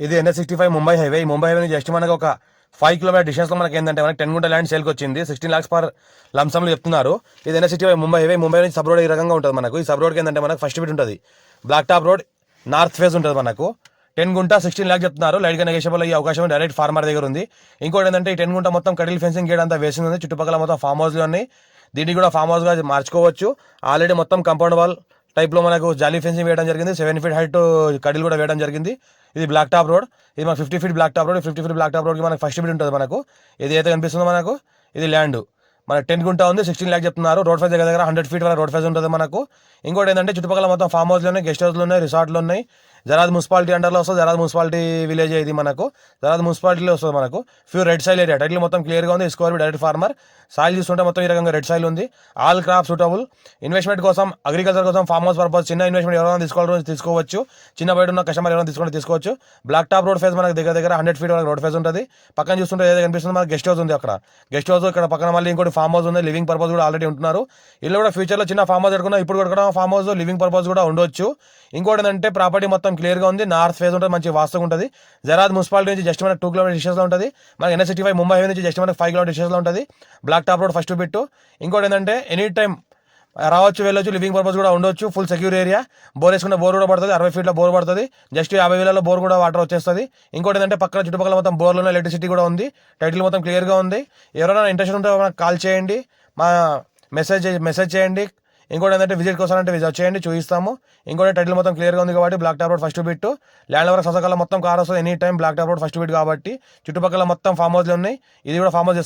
ఇది NH65 Mumbai highway. ఈ Mumbai highway నుంచి జస్ట్ మనకు ఒక 5 కిలోమీటర్ డిస్టెన్స్ లో మనకి ఏంటంటే మనకి 10 గుంట ల్యాండ్ సేల్కి వచ్చింది. 16 lakhs పర్ లంసంలో చెప్తున్నారు. ఇది NH65 ముంబై హైవే. ముంబై నుంచి సబ్ రోడ్ ఈ రకంగా ఉంటుంది మనకు. ఈ సబ్ రోడ్కి ఏంటంటే మనకు ఫస్ట్ బిట్ ఉంటుంది, black top road, north face ఉంటుంది మనకు. 10 గుంట 16 lakhs చెప్తున్నారు. లైట్గా నెగోషియబుల్ అయ్యే అవకాశం డైరెక్ట్ ఫార్మర్ దగ్గర ఉంది. ఇంకోటి ఏంటంటే ఈ 10 గుంట మొత్తం కడిల్ ఫెన్సింగ్ గేట్ అంతా వేసింది ఉంది. చుట్టుపక్కల మొత్తం ఫామ్ హౌస్లు ఉన్నాయి. దీన్ని కూడా ఫామ్ హౌస్గా మార్చుకోవచ్చు. ఆల్రెడీ మొత్తం కాంపౌండ్ వాల్ టైప్లో మనకు జాలీ ఫెన్సింగ్ వేయడం జరిగింది. 7 feet హైట్ కడిల్ కూడా వేయడం జరిగింది. ఇది బ్లాక్ టాప్ రోడ్. ఇది మనకు 50 feet black top road. 50 feet black top రోడ్కి మనకు ఫస్ట్ బిట్ ఉంటుంది మనకు. ఇది అయితే కనిపిస్తుందో మనకు ఇది ల్యాండ్ మనకు 10 గుంట ఉంది. 16 lakhs చెప్తున్నారు. రోడ్ ఫేస్ దగ్గర 100 feet వరకు రోడ్ ఫేస్ ఉంటుంది మనకు. ఇంకోటి ఏంటంటే చుట్టుపక్కల మొత్తం ఫామ్ హౌస్లు ఉన్నాయి, గెస్ట్ హౌస్లు ఉన్నాయి, రిసార్ట్లు ఉన్నాయి. జరాద్ మున్సిపాలిటీ అండర్లో వస్తుంది. జరాద్ మున్సిపాలిటీ విలేజ్ ఇది మనకు. జరాద్ మున్సిపాలిటీలో వస్తుంది మనకు. Few red soil area. Title మొత్తం క్లియర్గా ఉంది. Score direct farmer. సాయిల్ చూస్తుంటే మొత్తం ఈ రకంగా రెడ్ సాయిల్ ఉంది. All crop suitable. ఇన్వెస్ట్మెంట్ కోసం, అగ్రికల్చర్ కోసం, ఫామ్ హౌస్ పర్పస్ చిన్న ఇన్వెస్ట్మెంట్ ఎవరైనా తీసుకోవచ్చు. చిన్న బయట ఉన్న కస్టమర్ ఎవరైనా తీసుకోవచ్చు. బ్లాక్ టాప్ రోడ్ ఫేస్ మనకు దగ్గర 100 feet వరకు రోడ్ ఫేస్ ఉంటుంది. పక్కన చూస్తుంటే ఏదైతే కనిపిస్తుంది మనకు గెస్ట్ హౌస్ ఉంది. అక్కడ గెస్ట్ హౌస్, ఇక్కడ పక్కన మళ్ళీ ఇంకోటి ఫామ్ హౌస్ ఉంది. లివింగ్ పర్పస్ కూడా ఆల్రెడీ ఉంటున్నారు. ఇల్లు కూడా ఫ్యూచర్లో చిన్న ఫామ్ హౌస్ కట్టుకున్నా, ఇప్పుడు కూడా ఫామ్ హౌస్ లివింగ్ పర్పస్ కూడా ఉండొచ్చు. ఇంకోటి ఏంటంటే ప్రాపర్టీ మొత్తం క్లియర్గా ఉంది. నార్త్ ఫేస్ ఉంటుంది, మంచి వాస్తుగా ఉంటుంది. జరాద్ మున్సిపాలిటీ నుంచి జస్ట్ మనకు 2 kilometer డిస్టెన్స్లో ఉంటుంది. మనకి NH65 ముంబై హైవే నుంచి జస్ట్ మనకు 5 kilometer డిస్టెన్స్లో ఉంటుంది. Black top road first bit. ఇంకోటి ఏంటంటే ఎనీ టైం రావచ్చు, వెళ్ళొచ్చు, లివింగ్ పర్పస్ కూడా ఉండొచ్చు. Full secure area. బోర్ వేసుకుంటే బోర్ కూడా పడుతుంది. 60 feet బోర్ పడుతుంది. జస్ట్ 50,000 బోర్ కూడా వాటర్ వచ్చేస్తుంది. ఇంకోటి ఏంటంటే పక్కన చుట్టుపక్కల మొత్తం బోర్లో ఎలక్ట్రిసిటీ కూడా ఉంది. టైటిల్ మొత్తం క్లియర్గా ఉంది. ఎవరైనా ఇంట్రెస్ట్ ఉంటే మనకు కాల్ చేయండి, మా మెసేజ్ చేయండి. ఇంకోటి ఏంటంటే విజిట్ కోసం అంటే విజిట్ చేయండి, చూపిస్తాము. ఇంకోటి టైటిల్ మొత్తం క్లియర్గా ఉంది కాబట్టి black top road first bit. Land వరకు సొసకాల మొత్తం కార్ వస్తుంది. Any time black top road first bit కాబట్టి చుట్టుపక్కల మొత్తం ఫామ్ హౌస్లు ఉన్నాయి. ఇది కూడా ఫామ్ హౌస్